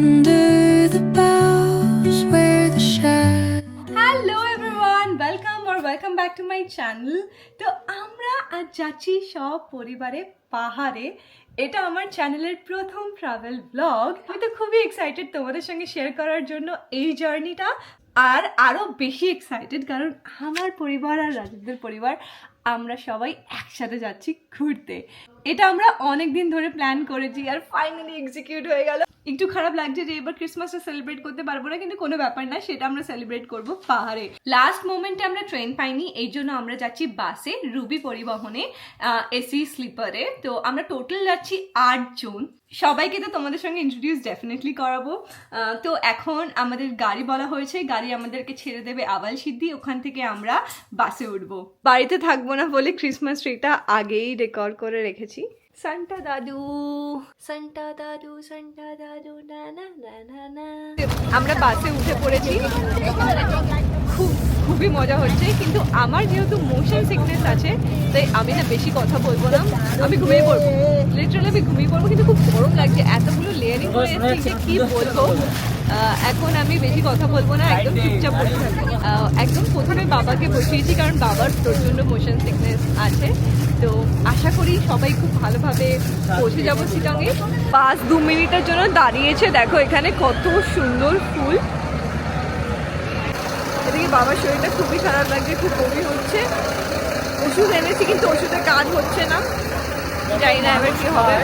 under the boughs where the shadows. Hello everyone, welcome back to my channel. তো আমরা আজ যাচ্ছি সব পরিবারে পাহাড়ে। এটা আমার চ্যানেলের প্রথম ট্রাভেল ব্লগ। আমি তো খুবই এক্সাইটেড তোমাদের সঙ্গে শেয়ার করার জন্য এই জার্নিটা, আর আরও বেশি এক্সাইটেড কারণ আমার পরিবার আর রাজীবদের পরিবার আমরা সবাই একসাথে যাচ্ছি ঘুরতে। এটা আমরা অনেক দিন ধরে প্ল্যান করেছি আর ফাইনালি এক্সিকিউট হয়ে গেল। একটু খারাপ লাগছে যে এবার ক্রিসমাসটা সেলিব্রেট করতে পারবো না, কিন্তু কোনো ব্যাপার না, সেটা আমরা সেলিব্রেট করব পাহাড়ে। লাস্ট মোমেন্টে আমরা ট্রেন পাইনি, এই জন্য আমরা যাচ্ছি বাসে, রুবি পরিবহনে, এসি স্লিপারে। তো আমরা টোটাল যাচ্ছি 8 জন। সবাইকে তো তোমাদের সঙ্গে ইন্ট্রোডিউস ডেফিনেটলি করাবো। তো এখন আমাদের গাড়ি বলা হয়েছে, গাড়ি আমাদেরকে ছেড়ে দেবে আবাল সিদ্ধি, ওখান থেকে আমরা বাসে উঠবো। বাড়িতে থাকবো না বলে ক্রিসমাস ট্রিটা আগেই রেকর্ড করে রেখেছি। সান্টা দাদু সান্টা দাদু সান্টা দাদু না না না না না। আমরা বাসে উঠে পড়েছি, খুবই মজা হচ্ছে, কিন্তু আমার যেহেতু মোশন সিকনেস আছে তাই আমি না বেশি কথা বলবো না, আমি ঘুমিয়ে পড়বো, লিটারালি আমি ঘুমিয়ে পড়বো। কিন্তু খুব গরম লাগছে, এতগুলো লেয়ারিং করে এসেছি যে কি বলবো। এখন আমি বেশি কথা বলবো না, একদম চুপচাপ বসে থাকবো। একদম প্রথমে বাবাকে বসিয়েছি কারণ বাবার প্রচণ্ড মোশন সিকনেস আছে। তো আশা করি সবাই খুব ভালোভাবে পৌঁছে যাবো শিলংয়ে। 5-2 মিনিটের জন্য দাঁড়িয়েছে, দেখো এখানে কত সুন্দর ফুল। এদিকে বাবার শরীরটা খুবই খারাপ লাগছে, খুব বমি হচ্ছে। ওষুধ এনেছি কিন্তু ওষুধে কাজ হচ্ছে না, জানি না এবার কি হবে।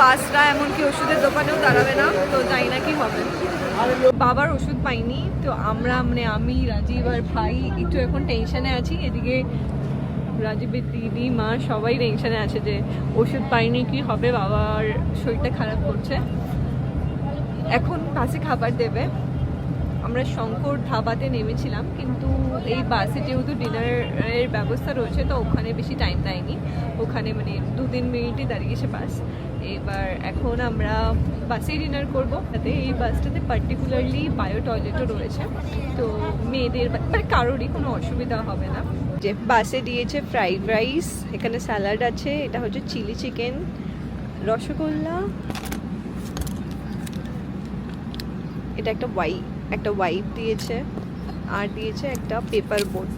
বাসরা এমনকি ওষুধের দোকানেও দাঁড়াবে না, তো জানি না কি হবে। বাবার ওষুধ পাইনি, তো আমরা আমি রাজীব আর ভাই একটু এখন টেনশনে আছি। এদিকে রাজীবের দিদি মা সবাই টেনশনে আছে যে ওষুধ পাইনি, কি হবে, বাবার শরীরটা খারাপ করছে। এখন বাসে খাবার দেবে। আমরা শঙ্কর ধাবাতে নেমেছিলাম, কিন্তু এই বাসে যেহেতু ডিনারের ব্যবস্থা রয়েছে তো ওখানে বেশি টাইম দেয়নি, ওখানে মানে 2-3 মিনিটই দাঁড়িয়েছে বাস। এবার এখন আমরা বাসেই ডিনার করবো। তাতে এই বাসটাতে পার্টিকুলারলি বায়ো টয়লেটও রয়েছে, তো মেয়েদের মানে কারোরই কোনো অসুবিধা হবে না। যে বাসে দিয়েছে ফ্রাইড রাইস, এখানে স্যালাড আছে, এটা হচ্ছে চিলি চিকেন, রসগোল্লা, এটা একটা ওয়াইপ দিয়েছে, আর দিয়েছে একটা পেপার বোট।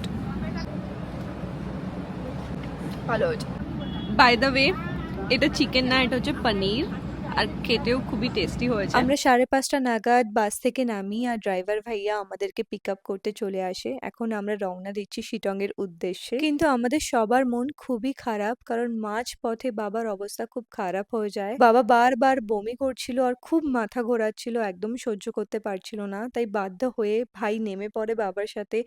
ভালো হয়েছে। বাই দ্য ওয়ে, এটা চিকেন না, এটা হচ্ছে পনির, আর খেতেও খুবই টেস্টি হয়েছে। আমরা 5:30 নাগাদ বাস থেকে নামি আর ড্রাইভার ভাইয়া আমাদেরকে পিক আপ করতে চলে আসে। এখন আমরা রওনা দিচ্ছি শিটং এর উদ্দেশ্যে, কিন্তু আমাদের সবার মন খুবই খারাপ কারণ মাঝ পথে বাবার অবস্থা খুব খারাপ হয়ে যায়। বাবা বারবার বমি করছিল আর খুব মাথা ঘোরাচ্ছিল, একদম সহ্য করতে পারছিল না, তাই বাধ্য হয়ে ভাই নেমে পড়ে বাবার সাথে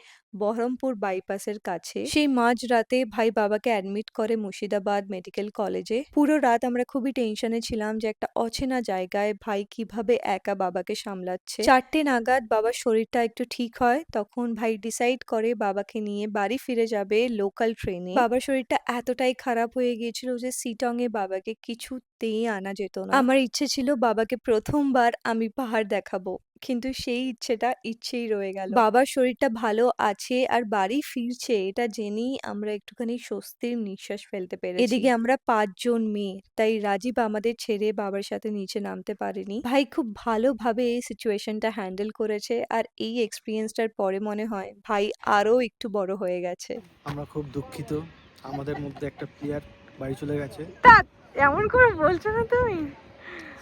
বহরমপুর বাইপাসের কাছে। সেই মাঝ রাতে ভাই বাবাকে অ্যাডমিট করে মুর্শিদাবাদ মেডিকেল কলেজে। পুরো রাত আমরা খুবই টেনশনে ছিলাম যে একটা অচেনা জায়গায় ভাই কিভাবে একা বাবাকে সামলাচ্ছে। 4টে নাগাদ বাবার শরীরটা একটু ঠিক হয়, তখন ভাই ডিসাইড করে বাবাকে নিয়ে বাড়ি ফিরে যাবে লোকাল ট্রেনে। বাবার শরীরটা এতটাই খারাপ হয়ে গিয়েছিল যে শিটং এ বাবাকে কিছুতেই আনা যেত না। আমার ইচ্ছে ছিল বাবাকে প্রথমবার আমি পাহাড় দেখাবো, কিন্তু সেই ইচ্ছেটা ইচ্ছেই রয়ে গেল। বাবার শরীরটা ভালো আছে আর বাড়ি ফিরছে এটা জেনেই আমরা একটুখানি স্বস্তির নিঃশ্বাস ফেলতে পেরেছি। এদিকে আমরা 5 জন মেয়ে, তাই রাজীব আমাদের ছেড়ে বাবার সাথে নিচে নামতে পারেনি। ভাই খুব ভালোভাবে এই সিচুয়েশনটা হ্যান্ডেল করেছে, আর এই এক্সপিরিয়েন্সটার পরে মনে হয় ভাই আরো একটু বড় হয়ে গেছে। আমরা খুব দুঃখিত, আমাদের মধ্যে একটা প্লেয়ার বাড়ি চলে গেছে। এমন করে বলছো না তুমি,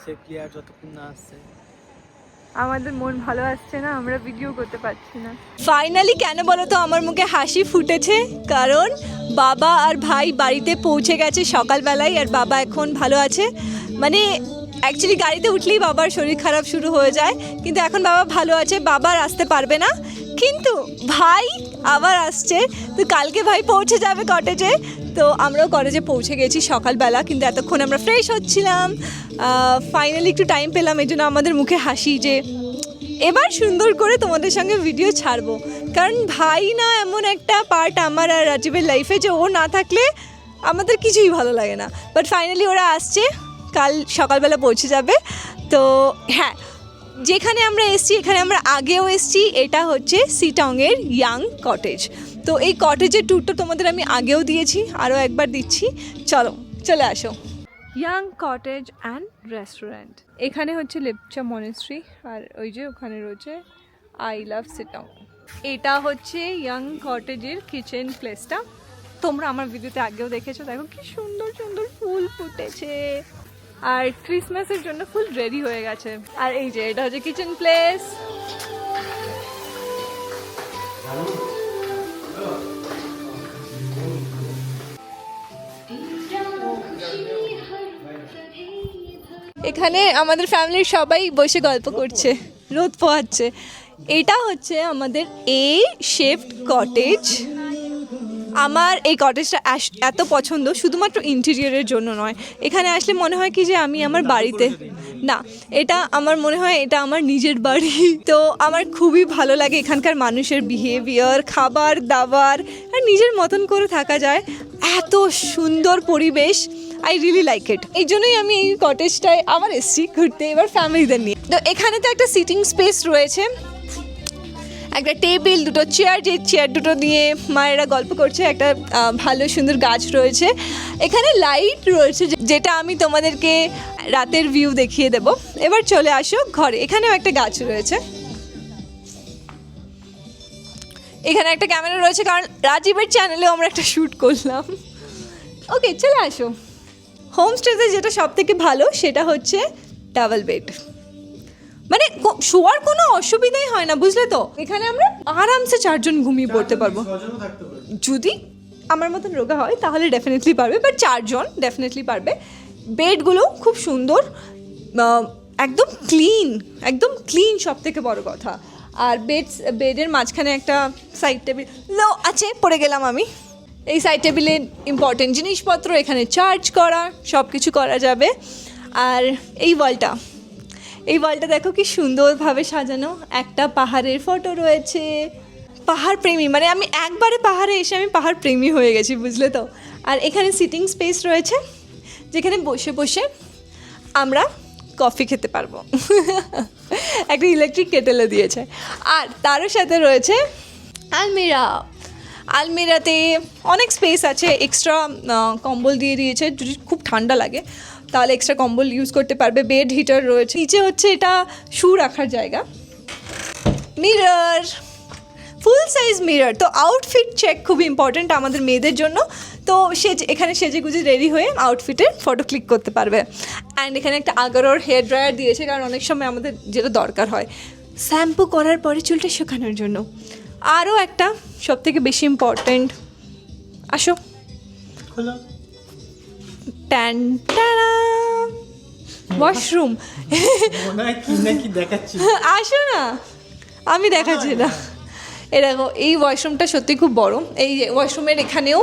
সে প্লেয়ার যতক্ষণ না আসছে আমাদের মন ভালো আসছে না, আমরা ভিডিও করতে পারছি না। ফাইনালি কেন বলো তো আমার মুখে হাসি ফুটেছে, কারণ বাবা আর ভাই বাড়িতে পৌঁছে গেছে সকালবেলায়, আর বাবা এখন ভালো আছে। মানে অ্যাকচুয়ালি গাড়িতে উঠলেই বাবার শরীর খারাপ শুরু হয়ে যায়, কিন্তু এখন বাবা ভালো আছে, বাবা আর আসতে পারবে না, কিন্তু ভাই আবার আসছে। তো কালকে ভাই পৌঁছে যাবে কটেজে, তো আমরাও কলেজে পৌঁছে গেছি সকালবেলা, কিন্তু এতক্ষণ আমরা ফ্রেশ হচ্ছিলাম। ফাইনালি একটু টাইম পেলাম, এই জন্য আমাদের মুখে হাসি যে এবার সুন্দর করে তোমাদের সঙ্গে ভিডিও ছাড়বো। কারণ ভাই না এমন একটা পার্ট আমার আর রাজীবের লাইফে যে ও না থাকলে আমাদের কিছুই ভালো লাগে না। বাট ফাইনালি ওরা আসছে, কাল সকালবেলা পৌঁছে যাবে। তো হ্যাঁ, যেখানে আমরা এসছি এখানে আমরা আগেও এসছি, এটা হচ্ছে শিটংয়ের ইয়াং কটেজ। তো এই কটেজের ট্যুরটা তোমাদের আমি আগেও দিয়েছি, আরও একবার দিচ্ছি, চলো চলে আসো। ইয়াং কটেজ অ্যান্ড রেস্টুরেন্ট, এখানে হচ্ছে লেপচা মনেস্ট্রি, আর ওই যে ওখানে রয়েছে আই লাভ সিটং। এটা হচ্ছে ইয়াং কটেজের কিচেন প্লেসটা, তোমরা আমার ভিডিওতে আগেও দেখেছো। দেখো কি সুন্দর সুন্দর ফুল ফুটেছে, আর ক্রিসমাসের জন্য ফুল রেডি হয়ে গেছে। আর এই যে এটা হচ্ছে কিচেন প্লেস। এখানে আমাদের ফ্যামিলির সবাই বসে গল্প করছে, রোদ পোহাচ্ছে। এটা হচ্ছে আমাদের এ শেপড কটেজ। আমার এই কটেজটা এত পছন্দ, শুধুমাত্র ইন্টেরিয়রের জন্য নয়, এখানে আসলে মনে হয় কি যে আমি আমার বাড়িতে না, এটা আমার মনে হয় এটা আমার নিজের বাড়ি। তো আমার খুবই ভালো লাগে এখানকার মানুষের বিহেভিয়ার, খাবার দাবার, আর নিজের মতন করে থাকা যায়। এত সুন্দর পরিবেশ, আই রিয়েলি লাইক ইট। এই জন্যই আমি এই কটেজটায় আবার এসেছি ঘুরতে, এবার ফ্যামিলিদের নিয়ে। তো এখানে তো একটা সিটিং স্পেস রয়েছে, একটা টেবিল, দুটো চেয়ার, যে চেয়ার দুটো দিয়ে মায়েরা গল্প করছে, একটা ভালো সুন্দর গাছ রয়েছে, এখানে লাইট রয়েছে যেটা আমি তোমাদেরকে রাতের ভিউ দেখিয়ে দেব। এবার চলে আসো ঘরে, এখানেও একটা গাছ রয়েছে, এখানে একটা ক্যামেরা রয়েছে, কারণ রাজীবের চ্যানেলেও আমরা একটা শ্যুট করলাম। ওকে, চলে আসো। হোমস্টেতে যেটা সব থেকে ভালো সেটা হচ্ছে ডাবল বেড, মানে শোয়ার কোনো অসুবিধাই হয় না, বুঝলে তো। এখানে আমরা আরামসে 4 জন ঘুমিয়ে পড়তে পারবো। যদি আমার মতন রোগা হয় তাহলে ডেফিনেটলি পারবে, বাট 4 জন ডেফিনেটলি পারবে। বেডগুলো খুব সুন্দর, একদম ক্লিন সব থেকে বড় কথা। আর বেডের মাঝখানে একটা সাইড টেবিল আছে, পড়ে গেলাম আমি। এই সাইড টেবিলে ইম্পর্টেন্ট জিনিসপত্র এখানে চার্জ করা, সব কিছু করা যাবে। আর এই ওয়ালটা দেখো কি সুন্দরভাবে সাজানো, একটা পাহাড়ের ফটো রয়েছে। পাহাড় প্রেমী, মানে আমি একবারে পাহাড়ে এসে আমি পাহাড় প্রেমী হয়ে গেছি, বুঝলে তো। আর এখানে সিটিং স্পেস রয়েছে, যেখানে বসে বসে আমরা কফি খেতে পারবো। একটা ইলেকট্রিক কেটেলও দিয়েছে। আর তারও সাথে রয়েছে আলমিরাতে অনেক স্পেস আছে, এক্সট্রা কম্বল দিয়ে দিয়েছে, যদি খুব ঠান্ডা লাগে তাহলে এক্সট্রা কম্বল ইউজ করতে পারবে। বেড হিটার রয়েছে, নিচে হচ্ছে এটা শু রাখার জায়গা। মিরর, ফুল সাইজ মিরর। তো আউটফিট চেক খুব ইম্পর্ট্যান্ট আমাদের মেয়েদের জন্য। তো এখানে সেজে গুজে রেডি হয়ে আউটফিটের ফটো ক্লিক করতে পারবে। অ্যান্ড এখানে একটা আগারোর হেয়ার ড্রায়ার দিয়েছে, কারণ অনেক সময় আমাদের যেটা দরকার হয় শ্যাম্পু করার পরে চুলটা শুকানোর জন্য। আরও একটা সব থেকে বেশি ইম্পর্ট্যান্ট, আসো, ওয়াশরুম। আসো না, আমি দেখাচ্ছি না। এরকম এই ওয়াশরুমটা সত্যি খুব বড়। এই ওয়াশরুমের এখানেও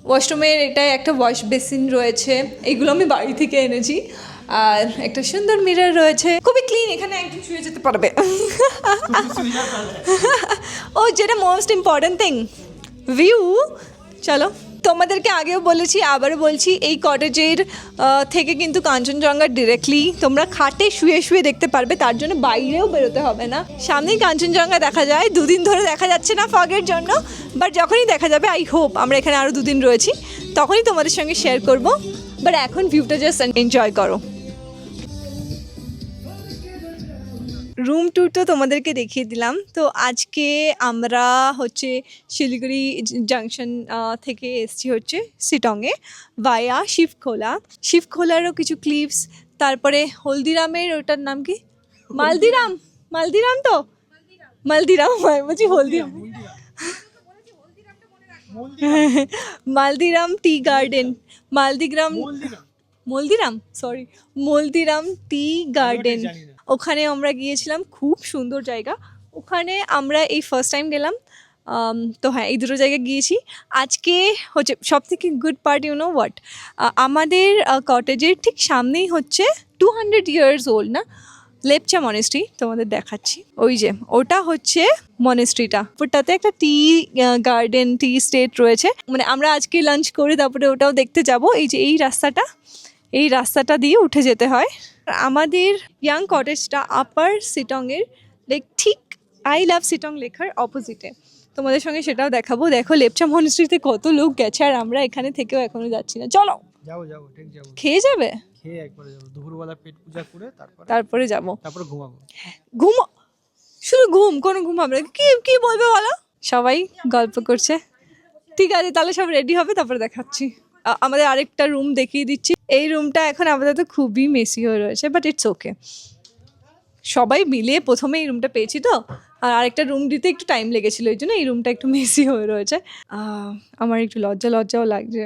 ওয়াশরুমের এটাই একটা ওয়াশ বেসিন রয়েছে, এইগুলো আমি বাড়ি থেকে এনেছি। আর একটা সুন্দর মিরর রয়েছে, খুবই ক্লিন, এখানে একদম শুয়ে যেতে পারবে। ও যেটা মোস্ট ইম্পর্টেন্ট থিং, ভিউ। চলো, তোমাদেরকে আগেও বলেছি, আবারও বলছি, এই কটেজের থেকে কিন্তু কাঞ্চনজঙ্ঘা ডিরেক্টলি তোমরা খাটে শুয়ে শুয়ে দেখতে পারবে, তার জন্য বাইরেও বেরোতে হবে না। সামনেই কাঞ্চনজঙ্ঘা দেখা যায়, 2 দিন ধরে দেখা যাচ্ছে না ফগের জন্য, বাট যখনই দেখা যাবে, আই হোপ আমরা এখানে আরও 2 দিন রয়েছি, তখনই তোমাদের সঙ্গে শেয়ার করব। বাট এখন ভিউটা জাস্ট এনজয় করো। রুম ট্যুর তো তোমাদেরকে দেখিয়ে দিলাম। তো আজকে আমরা হচ্ছে শিলিগুড়ি জাংশন থেকে এসছি হচ্ছে শিটংয়ে ভায়া শিবখোলারও কিছু ক্লিপস, তারপরে হলদিরামের ওটার নাম কি, মালদিরাম তো মালদিরাম বলছি, Haldiram, Maldiram tea garden, Maldiram tea garden, ওখানে আমরা গিয়েছিলাম। খুব সুন্দর জায়গা, ওখানে আমরা এই ফার্স্ট টাইম গেলাম। তো হ্যাঁ, এই দুটো জায়গায় গিয়েছি। আজকে হচ্ছে সব থেকে good part, you know what, আমাদের কটেজের ঠিক সামনেই হচ্ছে 200 ইয়ার্স ওল্ড না লেপচা মনেস্ট্রি, তোমাদের দেখাচ্ছি। ওই যে ওটা হচ্ছে মনেস্ট্রিটা, ওটাতে একটা টি গার্ডেন, টি স্টেট রয়েছে। মানে আমরা আজকে লাঞ্চ করে তারপরে ওটাও দেখতে যাব। এই যে এই রাস্তাটা দিয়ে উঠে যেতে হয়। আমাদের ইয়াং কটেজটা আপার শিটংয়ের ঠিক আই লাভ শিটং লেখার অপোজিটে, তোমাদের সঙ্গে সেটাও দেখাবো। দেখো লেপচা মনেস্ট্রিতে কত লোক গেছে, আর আমরা এখানে থেকেও এখনো যাচ্ছি না। চলো। যাবো যাবো ঠিক যাবো, খেয়ে যাবে? খেয়ে একবারে যাবো, দুপুরবেলা পেট পূজা করে তারপরে যাব। তারপরে ঘুমাবো। ঘুম, শুধু ঘুম, কোনো ঘুম হবে না। কি কি বলবে বলো? সবাই গল্প করছে। ঠিক আছে, তাহলে সব রেডি হবে, তারপরে দেখাচ্ছি। আমাদের আরেকটা রুম দেখিয়ে দিচ্ছি। এই রুমটা এখন আপাতত খুবই মেসি হয়ে রয়েছে, বাট ইটস ওকে। সবাই মিলে প্রথমে এই রুমটা পেয়েছি তো, আর আরেকটা রুম দিতে একটু টাইম লেগেছিলো, এই জন্য এই রুমটা একটু মেসি হয়ে রয়েছে। আমার একটু লজ্জাও লাগছে,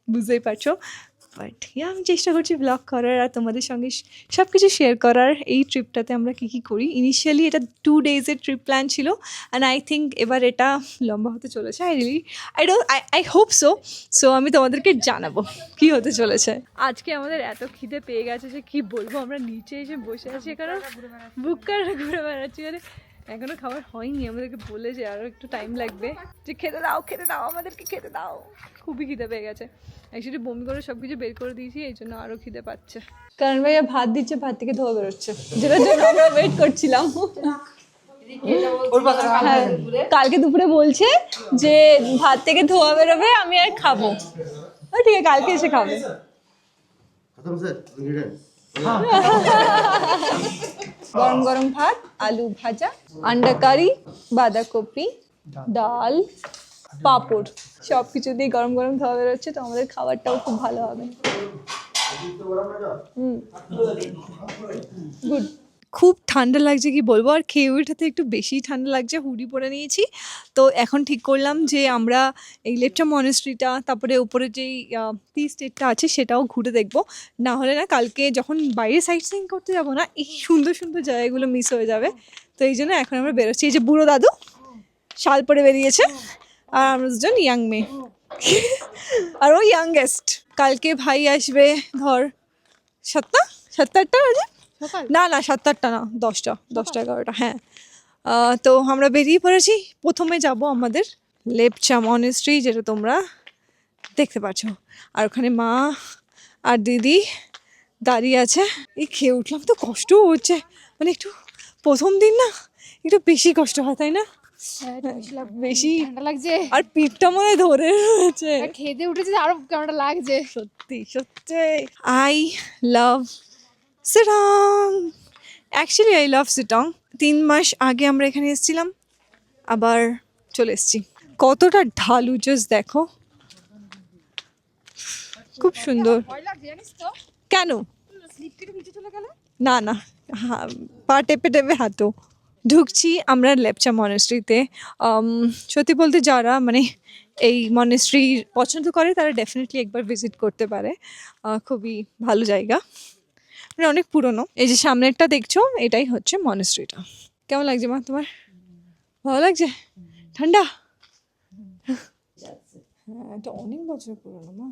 বুঝতেই পারছো। বাট আমি চেষ্টা করছি ব্লগ করার আর তোমাদের সঙ্গে সব কিছু শেয়ার করার। এই ট্রিপটাতে আমরা কী করি। ইনিশিয়ালি এটা 2 ডেজের ট্রিপ প্ল্যান ছিল, অ্যান্ড আই থিঙ্ক এবার এটা লম্বা হতে চলেছে। আই হোপ সো আমি তোমাদেরকে জানাবো কি হতে চলেছে। আজকে আমাদের এত খিদে পেয়ে গেছে যে কি বলবো, আমরা নিচে এসে বসে আছি, কারণ বুক করে ঘুরে বেড়াচ্ছি। মানে এখনো খাবার হয়নি, আমাদেরকে বলেছে আরও একটু টাইম লাগবে, যে খেতে দাও আমাদেরকে খেতে দাও। খুবই খিদে পেয়ে গেছে। অ্যাকচুয়ালি বমি করে সব কিছু বের করে দিয়েছি, এই জন্য আরও খিদে পাচ্ছে। কারণ ভাইয়া ভাত দিচ্ছে, ভাত থেকে ধোয়া বেরোচ্ছে, যেটার জন্য আমরা ওয়েট করছিলাম। হ্যাঁ, কালকে দুপুরে বলছে যে ভাত থেকে ধোয়া বেরোবে, আমি আর খাবো। ঠিক আছে, কালকে এসে খাবে। গরম গরম ভাত, আলু ভাজা, আন্ডা কারি, বাঁধাকপি, ডাল, পাঁপড়, সব কিছু দিয়ে গরম গরম খাওয়া বেরোচ্ছে। তো আমাদের খাবারটাও খুব ভালো হবে। গুড। খুব ঠান্ডা লাগছে কি বলবো, আর খেয়ে ওঠাতে একটু বেশি ঠান্ডা লাগছে, হুডি পরে নিয়েছি। তো এখন ঠিক করলাম যে আমরা এই লেপচা মনেস্ট্রিটা, তারপরে উপরে যেই টি স্টেটটা আছে সেটাও ঘুরে দেখবো। না হলে না কালকে যখন বাইরে সাইট সিইং করতে যাবো না, এই সুন্দর সুন্দর জায়গাগুলো মিস হয়ে যাবে। তো এই জন্য এখন আমরা বেরোচ্ছি। এই যে বুড়ো দাদু শাল পরে বেরিয়েছে, আর আমরা দুজন ইয়াং মেয়ে, আর ও ইয়াংগেস্ট। কালকে ভাই আসবে ধর 7টা বাজে, না 7টা না, 10টা 11টা, হ্যাঁ। তো আমরা বেরিয়ে পড়েছি। প্রথমে যাব আমাদের লেপচা মনেস্ট্রি, যেটা তোমরা দেখতে পাচ্ছ, আর ওখানে মা আর দিদি দাঁড়িয়ে আছে। এই খেয়ে উঠলাম তো কষ্টও হচ্ছে, মানে একটু প্রথম দিন না একটু বেশি কষ্ট হয়, তাই না? বেশি ঠান্ডা লাগছে, আর পিঠটা মনে ধরে রয়েছে, খেতে উঠেছে আরো কেমনটা লাগছে। সত্যি I love Sittong. Actually I love Sittong. 3 মাস আগে আমরা এখানে এসেছিলাম, আবার চলে এসেছি। কতটা ঢালু জাস্ট দেখো, খুব সুন্দর। কেন? না পা টেপে হাঁটো। ঢুকছি আমরা লেপচা মনেস্ট্রিতে। সত্যি বলতে যারা মানে এই মনেস্ট্রি পছন্দ করে তারা ডেফিনেটলি একবার ভিজিট করতে পারে। খুবই ভালো জায়গা, মানে অনেক পুরনো। এই যে সামনেরটা দেখছো, এটাই হচ্ছে মনেস্ট্রিটা। কেমন লাগছে মা তোমার? ভালো লাগছে? ঠান্ডা? হ্যাঁ, এটা অনেক বছর পুরনো মা।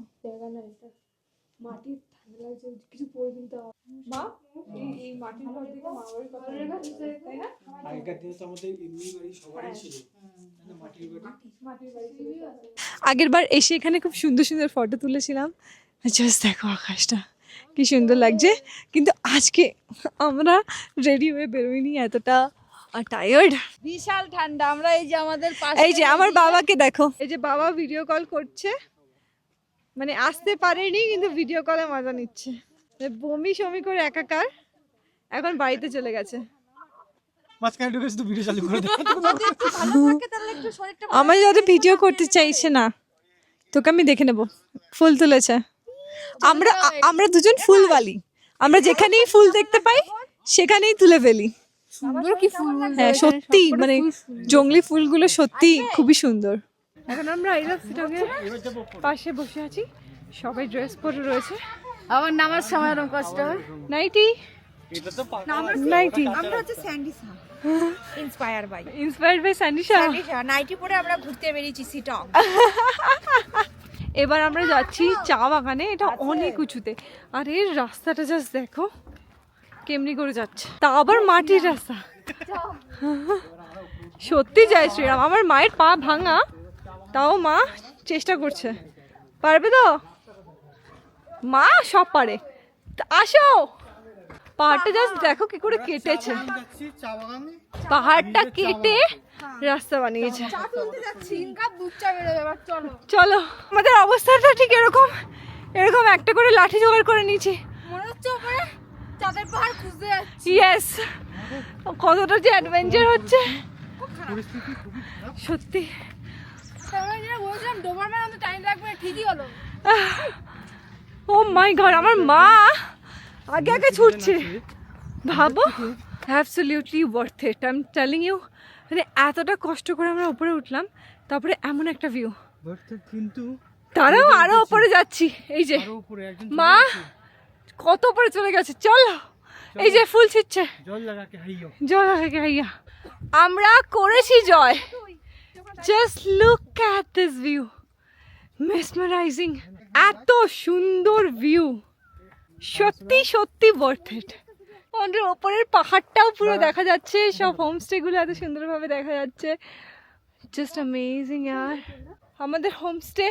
আগের বার এসে এখানে খুব সুন্দর সুন্দর ফটো তুলেছিলাম। জাস্ট দেখো আকাশটা কি সুন্দর লাগছে। কিন্তু আজকে আমরা রেডি হয়ে বেরোইনি, এতটা টায়ার্ড, বিশাল ঠান্ডা। আমরা এই যে আমাদের এই যে আমার বাবাকে দেখো, এই যে বাবা ভিডিও কল করছে, মানে আসতে পারেনি কিন্তু ভিডিও কলে মজা নিচ্ছে। বমি সমি করে একাকার, এখন বাড়িতে চলে গেছে। মাঝখানে ঢুকে শুধু ভিডিও চালু করে দেয়। আমার যদি ভিডিও করতে চাইছে না, তোকে আমি দেখে নেব। ফুল তুলেছে, আমরা দুজন ফুলওয়ালি, আমরা যেখানেই ফুল দেখতে পাই সেখানেই তুলে ফেলি। হ্যাঁ সত্যি, মানে জংলি ফুলগুলো সত্যি খুবই সুন্দর। এখন আমরা এই সিটংয়ের পাশে বসে আছি, সবাই ড্রেস পরে রয়েছে। আমার নামার সময় এরকম কষ্ট নাইটি আমরা হচ্ছে স্যান্ডিসা, ইন্সপায়ার্ড বাই স্যান্ডিসা। নাইটি পরে আমরা ঘুরতে বেরিয়েছি সিটং। এবার আমরা যাচ্ছি চা বাগানে, এটা অনেক উঁচুতে। আর এর রাস্তাটা জাস্ট দেখো কেমনি করে যাচ্ছে, তা আবার মাটির রাস্তা। সত্যি জয় শ্রীরাম। আমার মায়ের পা ভাঙা, তাও মা চেষ্টা করছে। পারবে তো? মা সব পারে। আসো, পাহাড়টা জাস্ট দেখো কি করে কেটেছে, পাহাড়টা কেটে রাস্তা বানিয়েছে। চলো, আমাদের অবস্থাটা ঠিক এরকম, এরকম একটা করে লাঠি জোগাড় করে নিয়েছি। মনে হচ্ছে ওপরে চাঁদের পাহাড় খুঁজতে যাচ্ছি। ইয়েস, কতটা যে অ্যাডভেঞ্চার হচ্ছে সত্যি। আমরা যেটা বলছিলাম ডোবারম্যান আমাদের টাইম লাগবে, ঠিকই হলো। ও মাই গড, আমার মা আগে আগে ছুটছে, ভাবো। Absolutely worth it, I am telling you. মানে এতটা কষ্ট করে আমরা উপরে উঠলাম, তারপরে এমন একটা ভিউ। কিন্তু তারাও আরো উপরে যাচ্ছি, এই যে আরো উপরে একজন মা কত উপরে চলে গেছে। চলো, এই যে ফুল ছিটছে, জল লাগাকে হাইয়ো। জয় লাগে ভাইয়া, আমরা করেছি জয়। Just look at this view, mesmerising. এত সুন্দর ভিউ, সত্যি সত্যি ওয়ার্থ ইট। আমাদের ওপরের পাহাড়টাও পুরো দেখা যাচ্ছে, সব হোমস্টে গুলো এত সুন্দরভাবে দেখা যাচ্ছে। জাস্ট অ্যামেজিং ইয়ার। আমাদের হোমস্টে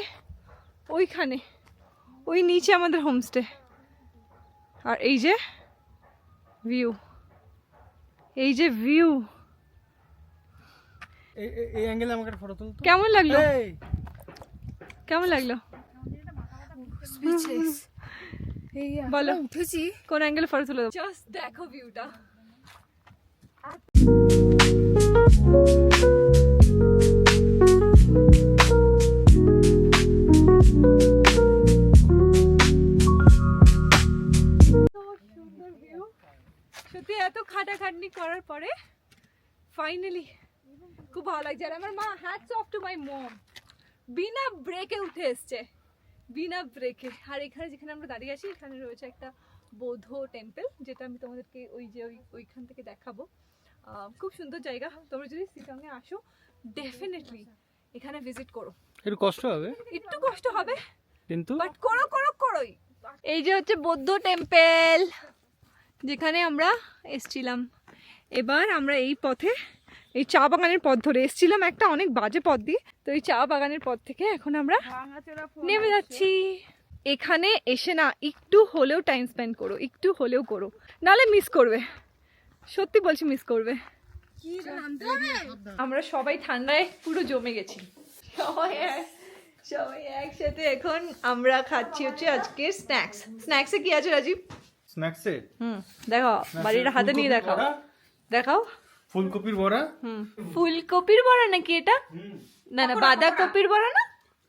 ওইখানে, ওই নিচে আমাদের হোমস্টে। আর এই যে ভিউ, এই যে ভিউ। এই অ্যাঙ্গেলে আমাকে ফটো তুল। কেমন লাগলো? কেমন লাগলো বলো? উঠেছি কোন অ্যাঙ্গেলে ফটো তুলে দাও? জাস্ট দেখো ভিউটা। সত্যি এত খাটাখাটনি করার পরে ফাইনালি খুব ভালো লাগছে। আর আমার মা, হ্যাটস অফ টু মাই মম, বিনা ব্রেকে উঠে এসছে, বিনা ব্রেকে। আর এখানে যেখানে আমরা দাঁড়িয়ে আছি, এখানে রয়েছে একটা বৌদ্ধ টেম্পল, যেটা আমি তোমাদেরকে ওই যে ওইখান থেকে দেখাবো। খুব সুন্দর জায়গা। তোমরা যদি শিলংয়ে আসো ডেফিনেটলি এখানে ভিজিট করো। একটু কষ্ট হবে, একটু কষ্ট হবে, কিন্তু বাট করোই। এই যে হচ্ছে বৌদ্ধ টেম্পল, যেখানে আমরা এসছিলাম। এবার আমরা এই পথে, এই চা বাগানের পথ ধরে এসছিলাম, একটা অনেক বাজে পথ দিয়ে। তো এই চা বাগানের পথ থেকে এখন আমরা নেমে যাচ্ছি। এখানে এসে না একটু হলেও টাইম স্পেন্ড করো, একটু হলেও করো, নাহলে মিস করবে। সত্যি বলছি, মিস করবে। আমরা সবাই ঠান্ডায় পুরো জমে গেছি, সবাই একসাথে। এখন আমরা খাচ্ছি হচ্ছে আজকে স্ন্যাক্স। স্ন্যাক্সে কি আছে রাজীব? স্ন্যাক্সে দেখো, বাড়িটা হাতে নিয়ে দেখাও, দেখাও। ফুলকপির বড়া। ফুলকপির বড়া নাকি এটা? না না, বাঁধাকপির বড়া না,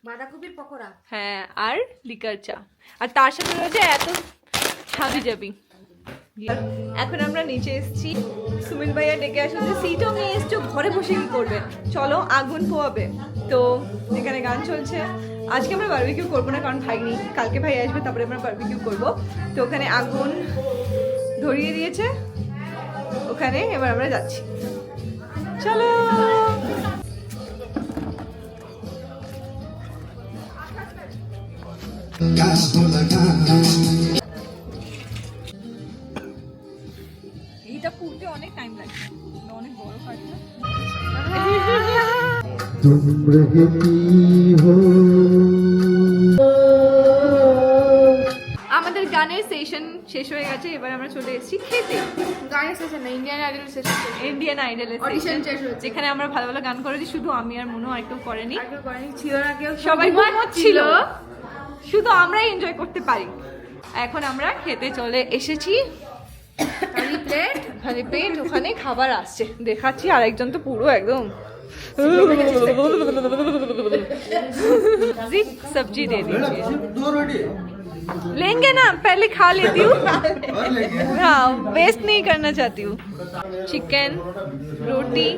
বাঁধাকপির পকোড়া। হ্যাঁ, আর লিকার চা। আর তার সাথে রয়েছে এত হাবি যাবি। এখন আমরা নিচে এসেছি, সুমিত ভাইয়া ডেকে আসলে সিটও নিয়ে এসছো, ঘরে বসে কি করবে, চলো আগুন পোয়াবে। তো এখানে গান চলছে। আজকে আমরা বারবিকিউ করবো না, কারণ ভাই নেই, কালকে ভাই আসবে, তারপরে আমরা বারবিকিউ করবো। তো ওখানে আগুন ধরিয়ে দিয়েছে ওখানে, এবার আমরা যাচ্ছি, চলো। এইটা পুড়তে অনেক টাইম লাগে, অনেক বড় কাজ না। আমাদের গানের সেশন শেষ হয়ে গেছে, এবার আমরা চলে এসেছি খেতে। গানের সেশন না, ইন্ডিয়ান আইডল সেশন। ইন্ডিয়ান আইডলের Audition সেশন, শেষ হয়েছে। যেখানে আমরা ভালো ভালো গান করেছি। শুধু আমি আর মনু, আর কেউ করেনি। আর কেউ করেনি, ছিল না কেউ, সবাই ঘুমাচ্ছিল। ঘুমাচ্ছিল, শুধু আমরাই এনজয় করতে পারি। এখন আমরা খেতে চলে এসেছি। খালি প্লেট, খালি পেট, ওখানে খাবার আসছে, দেখাচ্ছি। আরেকজন তো পুরো একদম জিপ सब्जी दे दीजिए। लेंगे ना, पहले खा लेती हूँ, हाँ वेस्ट नहीं करना चाहती हूँ। चिकन, रोटी,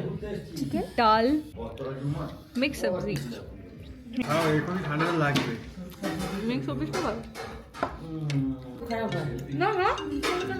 दाल, मिक्स सब्जी। ঠান্ডা লাগবে। मिक्स सब्जी तो না না